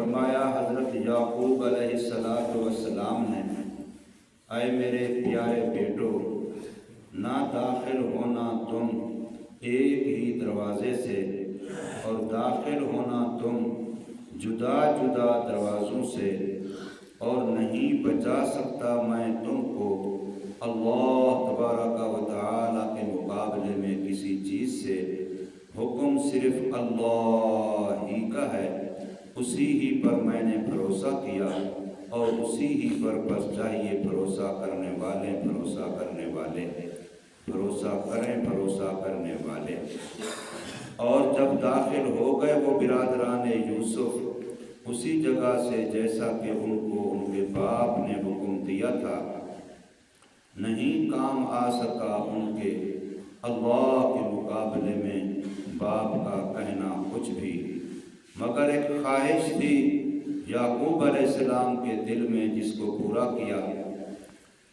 فرمایا حضرت یعقوب علیہ السلام نے، اے میرے پیارے بیٹو، نہ داخل ہونا تم ایک ہی دروازے سے اور داخل ہونا تم جدا جدا دروازوں سے، اور نہیں بچا سکتا میں تم کو اللہ تبارک و تعالی کے مقابلے میں کسی چیز سے۔ حکم صرف اللہ ہی کا ہے، اسی ہی پر میں نے بھروسہ کیا اور اسی ہی پر بس چاہیے بھروسہ کرنے والے، بھروسہ کرنے والے، بھروسہ کریں بھروسہ کرنے والے۔ اور جب داخل ہو گئے وہ برادران یوسف اسی جگہ سے جیسا کہ ان کو ان کے باپ نے حکم دیا تھا، نہیں کام آ سکا ان کے اللہ کے مقابلے میں باپ کا کہنا کچھ بھی، مگر ایک خواہش تھی یعقوب علیہ السلام کے دل میں جس کو پورا کیا،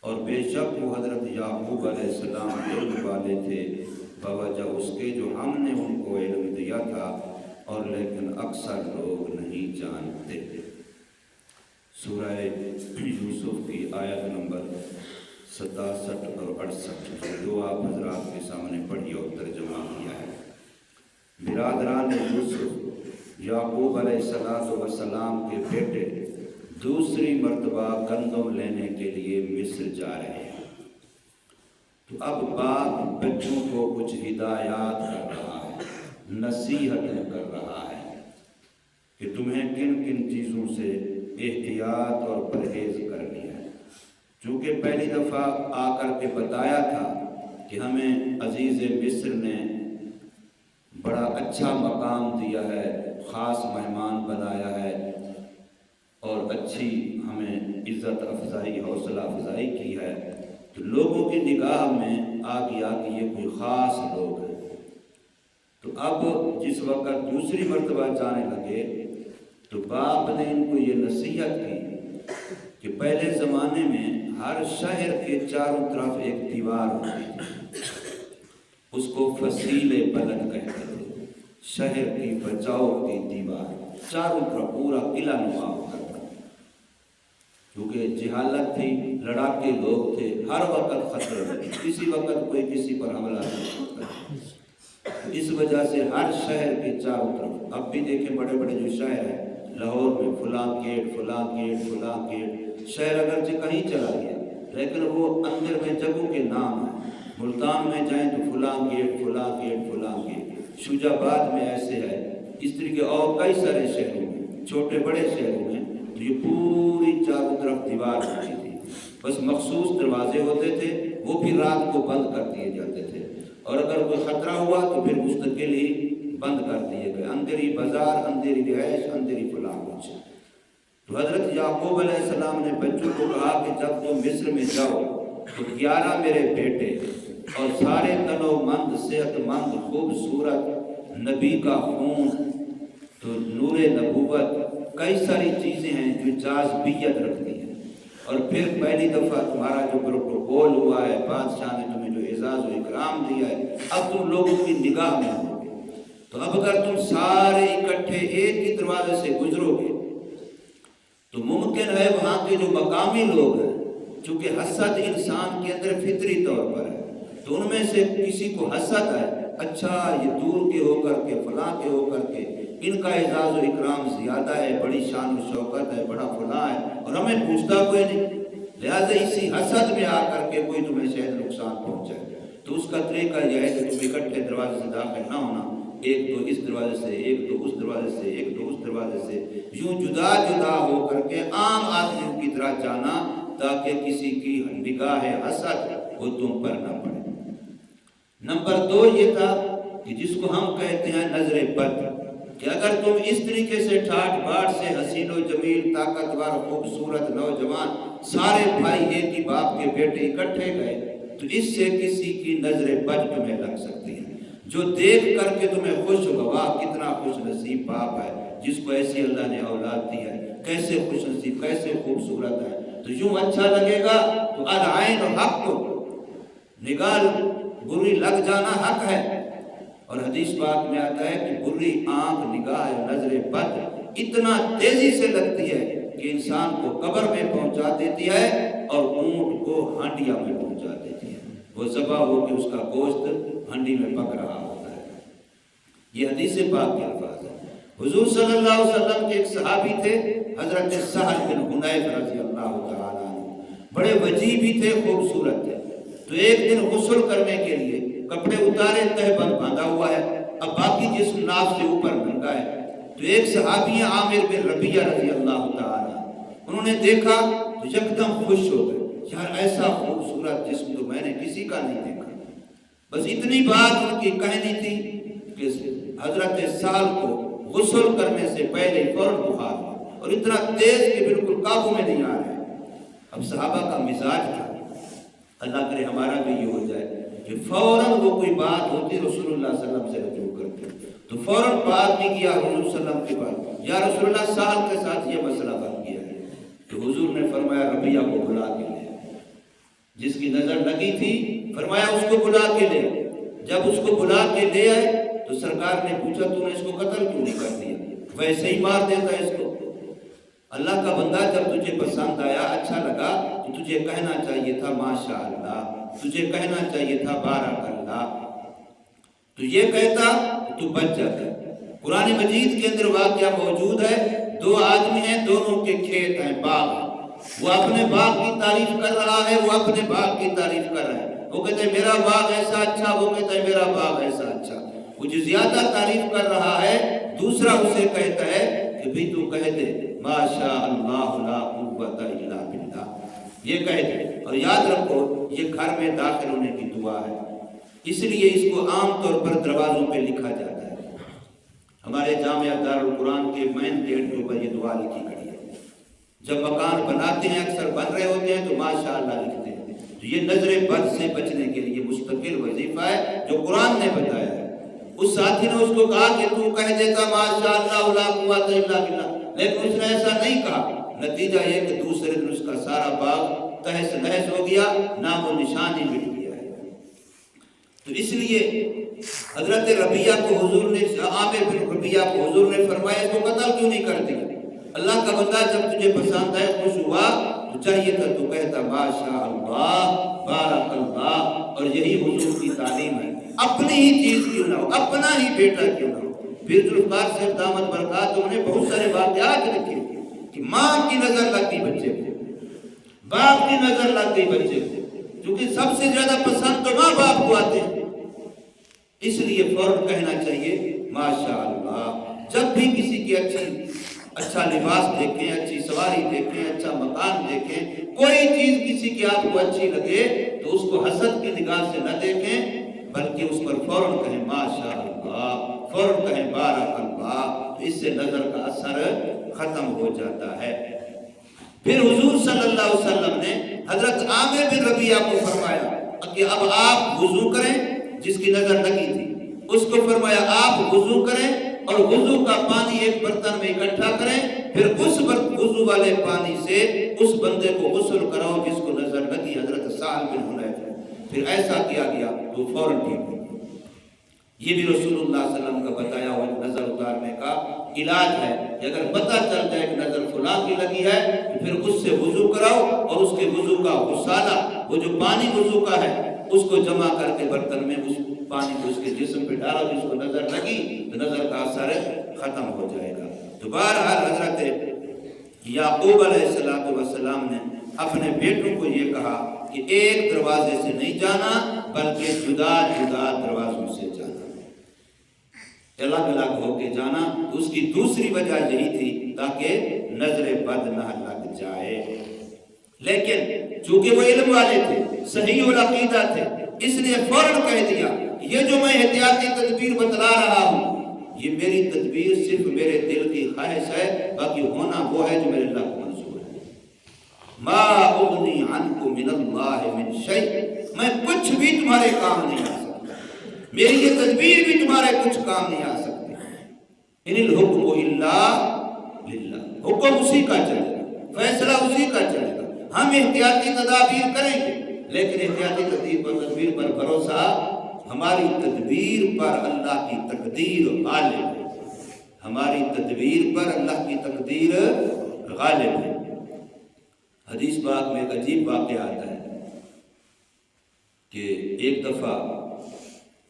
اور بے شک وہ حضرت یعقوب علیہ السلام علم والے تھے بوجہ اس کے جو ہم نے ان کو علم دیا تھا، اور لیکن اکثر لوگ نہیں جانتے۔ سورہ یوسف کی آیت نمبر 67 اور 68 جو آپ حضرات کے سامنے پڑھی اور ترجمہ کیا ہے۔ برادران یوسف یعقوب علیہ السلام کے بیٹے دوسری مرتبہ گندم لینے کے لیے مصر جا رہے ہیں، تو اب باپ بچوں کو کچھ ہدایات کر رہا ہے، نصیحتیں کر رہا ہے کہ تمہیں کن کن چیزوں سے احتیاط اور پرہیز کرنی ہے۔ چونکہ پہلی دفعہ آ کر کے بتایا تھا کہ ہمیں عزیز مصر نے بڑا اچھا مقام دیا ہے، خاص مہمان بنایا ہے، اور اچھی ہمیں عزت افزائی، حوصلہ افزائی کی ہے، تو لوگوں کی نگاہ میں آ گیا کہ یہ کوئی خاص لوگ ہیں۔ تو اب جس وقت دوسری مرتبہ جانے لگے تو باپ نے ان کو یہ نصیحت کی کہ پہلے زمانے میں ہر شہر کے چاروں طرف ایک دیوار ہوتی تھی، اس کو فصیل بلد کہتے تھے، شہر کی بچاؤ کی دیوار، چاروں طرف پورا قلعہ نما ہوتا تھا، کیونکہ جہالت تھی، لڑاکے لوگ تھے، ہر وقت خطرے میں، کسی وقت کوئی کسی پر حملہ کر سکتا، اس وجہ سے ہر شہر کے چاروں طرف، اب بھی دیکھیں بڑے بڑے جو شہر ہیں، لاہور میں فلاں گیٹ فلاں گیٹ فلاں گیٹ، شہر اگرچہ کہیں چلا گیا لیکن وہ اندر میں جگہوں کے نام ہیں، ملتان میں جائیں تو فلاں گیٹ فلاں گیٹ فلاں گیٹ، شجاع آباد میں ایسے ہے، اس طریقے اور کئی سارے شہروں میں، چھوٹے بڑے شہروں میں، تو یہ پوری چاروں طرف دیوار ہوتی تھی، بس مخصوص دروازے ہوتے تھے، وہ بھی رات کو بند کر دیے جاتے تھے، اور اگر کوئی خطرہ ہوا تو پھر مستقل ہی بند کر دیے گئے، اندھیری بازار، اندھیری رہائش، اندھیری فلاں کچھ۔ تو حضرت یعقوب علیہ السلام نے بچوں کو کہا کہ جب تم مصر میں جاؤ تو 11 میرے بیٹے اور سارے تنو مند، صحت مند، خوبصورت، نبی کا خون، تو نور نبوت، کئی ساری چیزیں ہیں جو جاذبیت رکھتی ہیں، اور پھر پہلی دفعہ تمہارا جو پروٹوکول ہوا ہے، بادشاہ نے تمہیں جو اعزاز و اکرام دیا ہے، اب تم لوگوں کی نگاہ میں ہو گے، تو اب اگر تم سارے اکٹھے ایک ہی دروازے سے گزرو گے تو ممکن ہے وہاں کے جو مقامی لوگ ہیں، چونکہ حسد انسان کے اندر فطری طور پر ہے، تو ان میں سے کسی کو حسد ہے، اچھا یہ دور کے ہو کر کے، فلاں کے ہو کر کے، ان کا اعزاز و اکرام زیادہ ہے، بڑی شان و شوکت ہے، بڑا فلاں ہے، اور ہمیں پوچھتا کوئی نہیں، لہٰذا اسی حسد میں آ کر کے کوئی تمہیں شاید نقصان پہنچائے، تو اس کا طریقہ یہ ہے کہ تم اکٹھے دروازے سے داخل نہ ہونا، ایک تو اس دروازے سے، ایک تو اس دروازے سے، ایک تو اس دروازے سے، یوں جدا جدا ہو کر کے عام آدمیوں کی طرح جانا، تاکہ کسی کی نگاہ حسد وہ تم پر نہ پڑے۔ نمبر 2 یہ تھا کہ جس کو ہم کہتے ہیں نظر بد، کہ اگر تم اس طریقے سے ٹھاٹ باٹ سے حسین و جمیل، طاقتور، خوبصورت نوجوان، سارے بھائی ایک ہی باپ کے بیٹے اکٹھے گئے، تو اس سے کسی کی نظر بد تمہیں لگ سکتی ہے، جو دیکھ کر کے تمہیں خوش ہوگا، واہ کتنا خوش نصیب باپ ہے جس کو ایسی اللہ نے اولاد دی ہے، کیسے خوش نصیب، کیسے خوبصورت ہے، تو یوں اچھا لگے گا، تو العین حق، نگاہ بری لگ جانا حق ہے، اور حدیث پاک میں آتا ہے کہ بری آنکھ، نگاہ، نظر بد اتنا تیزی سے لگتی ہے کہ انسان کو قبر میں پہنچا دیتی ہے اور اونٹ کو ہانڈیا میں پہنچا دیتی ہے، وہ ذبح ہو کے اس کا گوشت ہانڈی میں پک رہا ہوتا ہے۔ یہ حدیث پاک کے الفاظ ہیں۔ حضور صلی اللہ علیہ وسلم کے ایک صحابی تھے حضرت سہل بن حنیف رضی اللہ تعالیٰ عنہ، بڑے وجیح بھی تھے، خوبصورت تھے۔ تو ایک دن غسل کرنے کے لیے کپڑے اتارے، تہبند باندھا ہوا ہے، اب باقی جسم ناف سے اوپر ننگا ہے۔ تو ایک صحابی عامر بن ربیعہ رضی اللہ تعالیٰ، انہوں نے دیکھا تو یکدم خوش ہو گئے، یار ایسا خوبصورت جسم تو میں نے کسی کا نہیں دیکھا۔ بس اتنی بات ان کی کہنی تھی کہ حضرت سہل کو غسل کرنے سے پہلے فوراً بخار ہوا، اور اتنا تیز کہ بالکل قابو میں نہیں آ رہے۔ اب صحابہ کا مزاج تھا، اللہ کرے ہمارا بھی یہ ہو جائے کہ فوراً وہ کوئی بات ہوتی رسول اللہ صلی اللہ علیہ وسلم سے رجوع کرتے، تو فوراً بات نہیں کیا حضور صلی اللہ علیہ وسلم کے بعد، یا رسول اللہ سہل کے ساتھ یہ مسئلہ بن گیا ہے۔ تو حضور نے فرمایا ربیعہ کو بلا کے لے، جس کی نظر لگی تھی، فرمایا اس کو بلا کے لے۔ جب اس کو بلا کے لے آئے تو سرکار نے پوچھا تو نے اس کو قتل کیوں نہیں کر دیا، ویسے ہی مار دیتا اس کو۔ اللہ کا بندہ جب تجھے پسند آیا، اچھا لگا، تو تجھے کہنا چاہیے تھا ماشاءاللہ، تجھے کہنا چاہیے تھا بارک اللہ، تو یہ کہتا تو بچ جاتا۔ قرآن مجید کے اندر واقعہ موجود ہے، دو آدمی ہیں، دونوں کے کھیت ہیں، باغ ہیں، وہ اپنے باغ کی تعریف کر رہا ہے، وہ اپنے باغ کی تعریف کر رہا ہے۔ وہ کہتے ہیں میرا باغ ایسا اچھا، وہ کہتا ہے میرا باغ ایسا اچھا۔ وہ جو زیادہ تعریف کر رہا ہے، دوسرا اسے کہتا ہے کہ بھی تو کہہ دے ماشاء اللہ لا قوت الا باللہ، یہ کہہ دے۔ اور یاد رکھو یہ گھر میں داخل ہونے کی دعا ہے، اس لیے اس کو عام طور پر دروازوں پہ لکھا جاتا ہے۔ ہمارے جامعہ دارالقرآن کے مین گیٹ کے اوپر یہ دعا لکھی گئی ہے۔ جب مکان بناتے ہیں، اکثر بن رہے ہوتے ہیں، تو ماشاءاللہ لکھتے ہیں۔ تو یہ نظر بد سے بچنے کے لیے مستقل وظیفہ ہے جو قرآن نے بتایا ہے۔ اس ساتھی نے اس کو کہا کہ تو کہہ دیتا ماشاءاللہ لا قوت الا باللہ، لیکن اس نے ایسا نہیں کہا۔ نتیجہ یہ کہ دوسرے دن اس کا سارا باغ تہس نہس ہو گیا، نام و نشان ہی مٹ گیا ہے۔ تو اس لیے حضرت ربیعہ کو حضور نے، عامر بن ربیعہ کو حضور نے فرمایا اس کو قتل کیوں نہیں کرتے؟ اللہ کا بندہ جب تجھے پسند آئے، خوش ہوا، تو چاہیے تھا تو کہتا ماشاء اللہ بارک اللہ، اور یہی حضور کی تعلیم ہے۔ اپنی ہی چیز کیوں نہ ہو، اپنا ہی بیٹا کیوں نہ ہو۔ پھر ذوالفقار صاحب دامت برکات نے بہت سارے واقعات لکھے کہ ماں کی نظر لگ گئی بچے کو، باپ کی نظر لگ گئی بچے کو، کیونکہ سب سے زیادہ پسند تو ماں باپ کو آتے ہیں۔ اس لیے فوراً کہنا چاہیے ماشاءاللہ۔ جب بھی کسی کی اچھا لباس دیکھیں، اچھی سواری دیکھیں، اچھا مکان دیکھیں، کوئی چیز کسی کی آپ کو اچھی لگے تو اس کو حسد کی نگاہ سے نہ دیکھیں، بلکہ اس پر فوراً کہیں ماشاءاللہ، فوراً کہیں بارک اللہ، اس سے نظر کا اثر ختم ہو جاتا ہے۔ پھر حضور صلی اللہ علیہ وسلم نے حضرت عامر بن ربیعہ کو فرمایا کہ اب آپ وضو کریں، جس کی نظر لگی تھی اس کو فرمایا آپ وضو کریں اور وضو کا پانی ایک برتن میں اکٹھا کریں، پھر اس وضو والے پانی سے اس بندے کو غسل کراؤ جس کو نظر لگی، حضرت سہل بن حنیف۔ پھر ایسا کیا گیا تو فوراً ٹھیک ہو۔ یہ بھی رسول اللہ صلی اللہ علیہ وسلم کا بتایا ہوا نظر اتارنے کا علاج ہے کہ اگر پتہ چل جائے کہ نظر فلاں کی لگی ہے تو پھر اس سے وضو کراؤ، اور اس کے وضو کا غسالہ، وہ جو پانی وضو کا ہے، اس کو جمع کر کے برتن میں اس پانی کو اس کے جسم پہ ڈالو، جس کو نظر لگی تو نظر کا اثر ختم ہو جائے گا۔ تو بہرحال حضرت یعقوب علیہ السلام نے اپنے بیٹوں کو یہ کہا کہ ایک دروازے سے نہیں جانا بلکہ جدا جدا دروازوں سے جانا، الگ الگ ہو کے جانا۔ اس کی دوسری وجہ یہی تھی تاکہ نظر بد نہ لگ جائے۔ لیکن چونکہ وہ علم والے تھے، صحیح العقیدہ تھے، اس لیے فوراً کہہ دیا یہ جو میں احتیاطی تدبیر بتلا رہا ہوں، یہ میری تدبیر صرف میرے دل کی خواہش ہے، باقی ہونا وہ ہے جو میرے اللہ کو منظور ہے۔ ما اغنی عنکم من اللہ من شیء، میں کچھ بھی تمہارے کام نہیں آ سکتا، میری یہ تدبیر بھی تمہارے کچھ کام نہیں آ سکتی۔ ان الحکم الا للہ، حکم اسی کا چلے گا، فیصلہ اسی کا چلے گا۔ ہم احتیاطی تدابیر کریں گے، لیکن احتیاطی تدبیر پر بھروسہ، ہماری تدبیر پر اللہ کی تقدیر غالب ہے۔ ہماری تدبیر پر اللہ کی تقدیر غالب ہے۔ حدیث پاک میں ایک عجیب واقعہ آتا ہے کہ ایک دفعہ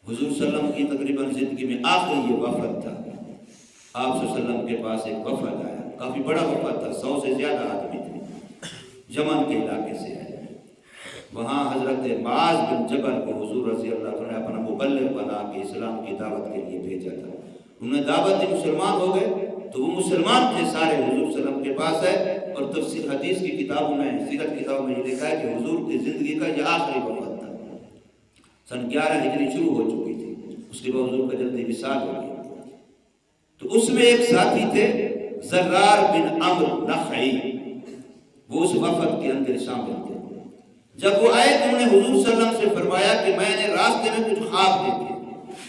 حضور صلی اللہ علیہ وسلم کی تقریباً زندگی میں آخری یہ وفد تھا۔ آپ صلی اللہ علیہ وسلم کے پاس ایک وفد آیا، کافی بڑا وفد تھا، 100 سے زیادہ آدمی تھے، یمن کے علاقے سے آئے۔ وہاں حضرت معاذ بن جبل کو حضور رضی اللہ عنہ نے اپنا مبلغ بنا کے اسلام کی دعوت کے لیے بھیجا تھا۔ انہوں نے دعوت دی، مسلمان ہو گئے، تو وہ مسلمان تھے سارے، حضور صلی اللہ علیہ وسلم کے پاس ہے۔ اور تفسیر حدیث کی کتابوں میں، سیرت کتابوں میں یہ لکھا ہے کہ حضور کی زندگی کا یہ آخری وفد تھا۔ سن 11 ہجری شروع ہو چکی تھی، اس کے بعد حضور کا جلدی وصال ہو گیا۔ تو اس میں ایک ساتھی تھے زرار بن عمرو نخعی، وہ اس وفد کے اندر شامل تھے۔ جب وہ آئے تو انہوں نے حضور صلی اللہ علیہ وسلم سے فرمایا کہ میں نے راستے میں کچھ خواب دیکھے،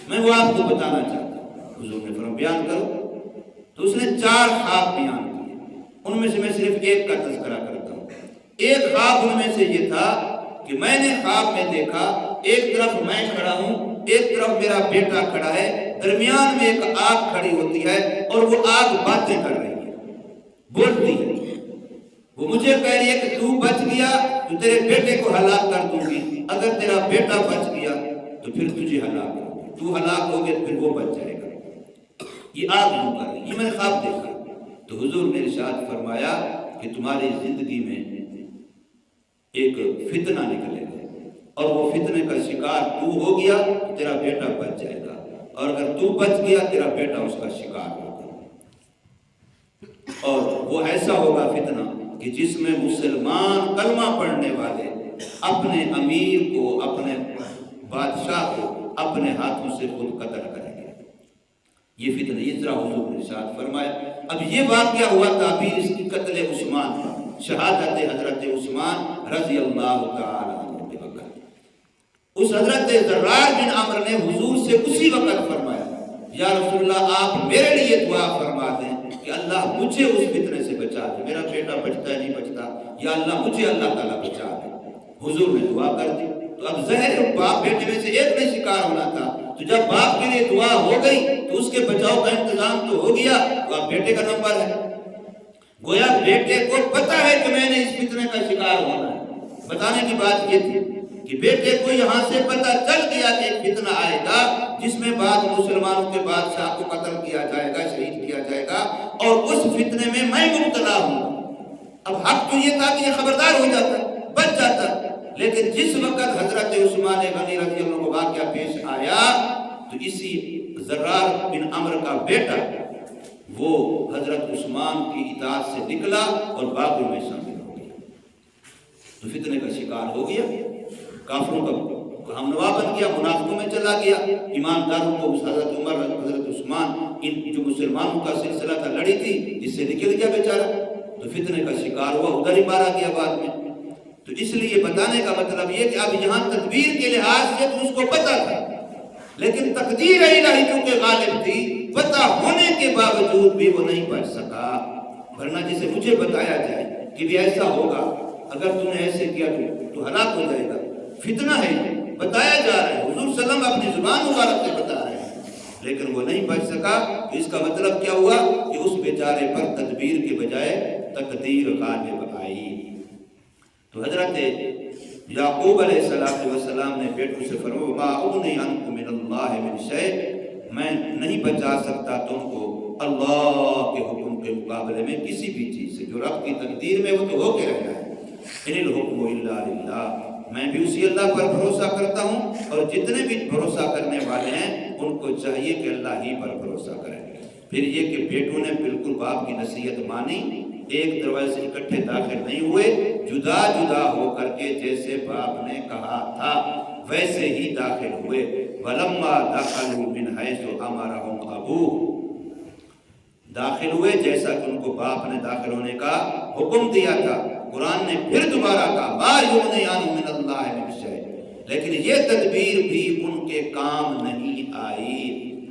میں وہ آپ کو بتانا چاہتا ہوں۔ حضور نے فرمایا بیان کرو۔ تو اس نے 4 خواب بیان کیے، ان میں سے میں صرف ایک کا تذکرہ کرتا ہوں۔ ایک خواب ان میں سے یہ تھا کہ میں نے خواب میں دیکھا ایک طرف میں کھڑا ہوں، ایک طرف میرا بیٹا کھڑا ہے، درمیان میں ایک آگ کھڑی ہوتی ہے اور وہ آگ باتیں کر رہی ہے، بولتی ہے۔ وہ مجھے کہہ رہی ہے کہ تو بچ گیا تو تیرے بیٹے کو ہلاک کر دوں گی، اگر تیرا بیٹا بچ گیا تو پھر تجھے ہلاک کروں گی، تو ہلاک ہو گیا تو پھر وہ بچ جائے گا۔ یہ آگ یوں کر رہی ہے، یہ میں نے خواب دیکھا۔ تو حضور نے ارشاد فرمایا کہ تمہاری زندگی میں ایک فتنہ نکلے گا، اور وہ فتنے کا شکار تو ہو گیا تو تیرا بیٹا بچ جائے گا، اور اگر تو بچ گیا تیرا بیٹا اس کا شکار ہوگا۔ اور وہ ایسا ہوگا فتنہ کہ جس میں مسلمان کلمہ پڑھنے والے اپنے امیر کو، اپنے بادشاہ کو اپنے ہاتھوں سے خود قتل کریں گے۔ یہ فتنہ، یہ ذرا حضور نے ارشاد فرمایا۔ اب یہ واقعہ ہوا تعبیر اس کی قتل عثمان کا، شہادت حضرت عثمان رضی اللہ تعالی عنہ کے وقت۔ اس حضرت زرار بن عمرو نے حضور سے اسی وقت فرمایا یا رسول اللہ آپ میرے لیے دعا فرما دیں کہ اللہ مجھے اس فتنے سے بچا دے، میرا بیٹا بچتا ہے نہیں بچتا، یا اللہ مجھے اللہ تعالیٰ بچا دے۔ حضور نے دعا کر دی۔ تو اب ظاہر باپ بیٹے میں سے ایک نے شکار ہونا تھا، تو جب باپ کے لیے دعا ہو گئی تو اس کے بچاؤ کا انتظام تو ہو گیا، تو اب بیٹے کا نمبر ہے۔ گویا بیٹے کو پتا ہے کہ میں نے اس فتنے کا شکار ہونا ہے۔ بتانے کی بات یہ تھی کہ بیٹے کو یہاں سے پتا چل گیا کہ ایک فتنہ آئے گا جس میں بعد مسلمانوں کے بادشاہ کو قتل کیا جائے گا، شہید کیا جائے گا، اور اس فتنے میں میں مبتلا ہوں۔ اب حق تو یہ تھا کہ یہ خبردار ہو جاتا، بچ جاتا، لیکن جس وقت حضرت عثمان غنی رضی اللہ عنہ کو واقعہ پیش آیا تو اسی زرار بن عمرو کا بیٹا وہ حضرت عثمان کی اطاعت سے نکلا اور باغیوں میں شامل ہو گیا، تو فتنے کا شکار ہو گیا، کافروں کا ہم نوا بن گیا، منافقوں میں چلا گیا، ایمانداروں کو حضرت عمر حضرت عثمان ان جو مسلمانوں کا سلسلہ تھا لڑی تھی اس سے نکل گیا بیچارہ، تو فتنے کا شکار ہوا، ادھر ہی مارا گیا بعد میں۔ تو اس لیے بتانے کا مطلب یہ کہ اب یہاں تدبیر کے لحاظ سے تو اس کو پتا تھا، لیکن تقدیر الہی چونکہ غالب تھی، پتا ہونے کے باوجود بھی وہ نہیں بچ سکا۔ ورنہ جسے مجھے بتایا جائے کہ بھی ایسا ہوگا، اگر تم نے ایسے کیا تو ہلاک ہو جائے گا، فتنہ ہے، بتایا جا رہا ہے، حضور صلی اللہ علیہ وسلم اپنی زبان مبارک سے بتا رہے ہیں، لیکن وہ نہیں بچ سکا۔ تو اس کا مطلب کیا ہوا کہ اس بیچارے پر تدبیر کے بجائے تقدیر غالب آئی۔ تو حضرت یعقوب علیہ السلام نے بیٹوں سے فرمایا ما اغنی عنکم من اللہ من شیء، میں نہیں بچا سکتا تم کو اللہ کے حکم کے مقابلے میں کسی بھی چیز سے، جو رب کی تقدیر میں وہ تو ہو کے رہنا ہے۔ ان الحکم الا للہ، میں بھی اسی اللہ پر بھروسہ کرتا ہوں، اور جتنے بھی بھروسہ کرنے والے ہیں ان کو چاہیے کہ اللہ ہی پر بھروسہ کریں۔ پھر یہ کہ بیٹوں نے بالکل باپ کی نصیحت مانی، ایک دروازے سے اکٹھے داخل نہیں ہوئے، جدا جدا ہو کر کے جیسے باپ نے کہا تھا ویسے ہی داخل ہوئے۔ وَلَمَّا دَخَلُوا مِنْ حَيْثُ أَمَرَهُمْ أَبُوهُمْ، داخل ہوئے جیسا کہ ان کو باپ نے داخل ہونے کا حکم دیا تھا۔ قرآن نے پھر دوبارہ کہا مَا يُغْنِي عَنْهُ مِنَ اللَّهِ مِنْ شَيْءٍ، لیکن یہ تدبیر بھی ان کے کام نہیں آئی۔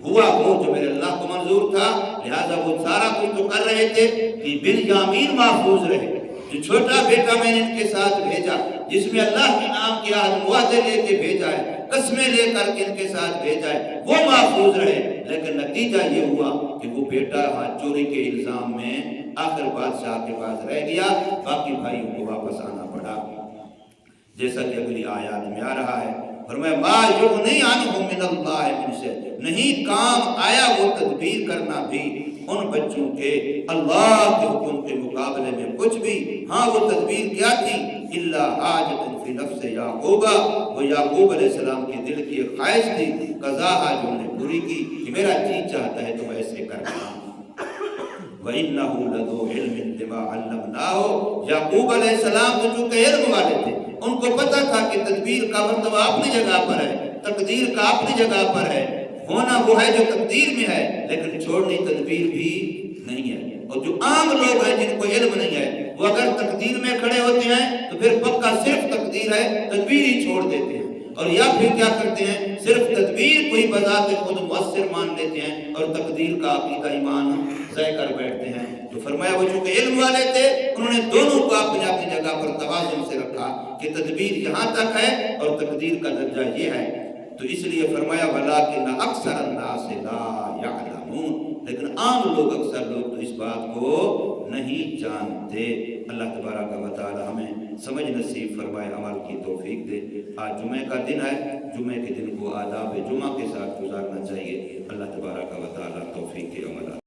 ہوا وہ جو میرے اللہ کو منظور تھا، لہذا وہ سارا کچھ تو کر رہے تھے کہ بنیامین محفوظ رہے، جو چھوٹا بیٹا میں نے ان کے ساتھ بھیجا جس میں اللہ کے نام کے عہد وعدے لے کے بھیجا ہے، قسمیں لے کر کے ان کے ساتھ بھیجا ہے، وہ محفوظ رہے، لیکن نتیجہ یہ ہوا کہ وہ بیٹا چوری کے الزام میں آخر بادشاہ کے پاس رہ گیا، باقی بھائیوں کو واپس آنا پڑا، جیسا کہ اگلی آیات میں آ رہا ہے۔ فرمایا ما یغنی عنہ من اللہ من شیء، نہیں کام آیا وہ تدبیر کرنا بھی ان بچوں کے اللہ کے حکم کے مقابلے میں کچھ بھی۔ ہاں وہ تدبیر کیا تھی؟ الا حاجت فی نفس یعقوب، وہ یعقوب علیہ السلام کے دل کی ایک خواہش تھی، قضا جو نے پوری کی کہ میرا جی چاہتا ہے تو ایسے کرنا۔ وَإِنَّهُ لَذُو عِلْمٍ لِمَا عَلَّمْنَاهُ، یعقوب علیہ السلام تو چونکہ علم والے تھے، ان کو پتا تھا کہ تدبیر کا مرتبہ اپنی جگہ پر ہے، تقدیر کا اپنی جگہ پر ہے، ہونا وہ ہے جو تقدیر میں ہے، لیکن چھوڑنی تدبیر بھی نہیں ہے۔ اور جو عام لوگ ہیں جن کو علم نہیں ہے، وہ اگر تقدیر میں کھڑے ہوتے ہیں تو پھر پکا صرف تقدیر ہے، تدبیر ہی چھوڑ دیتے ہیں، اور یا پھر کیا کرتے ہیں، صرف تدبیر کو ہی بذات خود مؤثر مان لیتے ہیں اور تقدیر کا عقیدہ ایمان ضائع کر بیٹھتے ہیں۔ تو فرمایا وہ چونکہ علم والے تھے، انہوں نے دونوں کو اپنی اپنی جگہ پر توازن سے رکھا کہ تدبیر یہاں تک ہے اور تقدیر کا درجہ یہ ہے۔ تو اس لیے فرمایا وَلَٰكِنَّ أَكْثَرَ النَّاسِ لَا يَعْلَمُونَ، لیکن عام لوگ، اکثر لوگ تو اس بات کو نہیں جانتے۔ اللہ تبارک و تعالی ہمیں سمجھ نصیب فرمائے، عمل کی توفیق دے۔ آج جمعہ کا دن ہے، جمعہ کے دن کو آداب جمعہ کے ساتھ گزارنا چاہیے۔ اللہ تبارک و تعالی توفیق عمل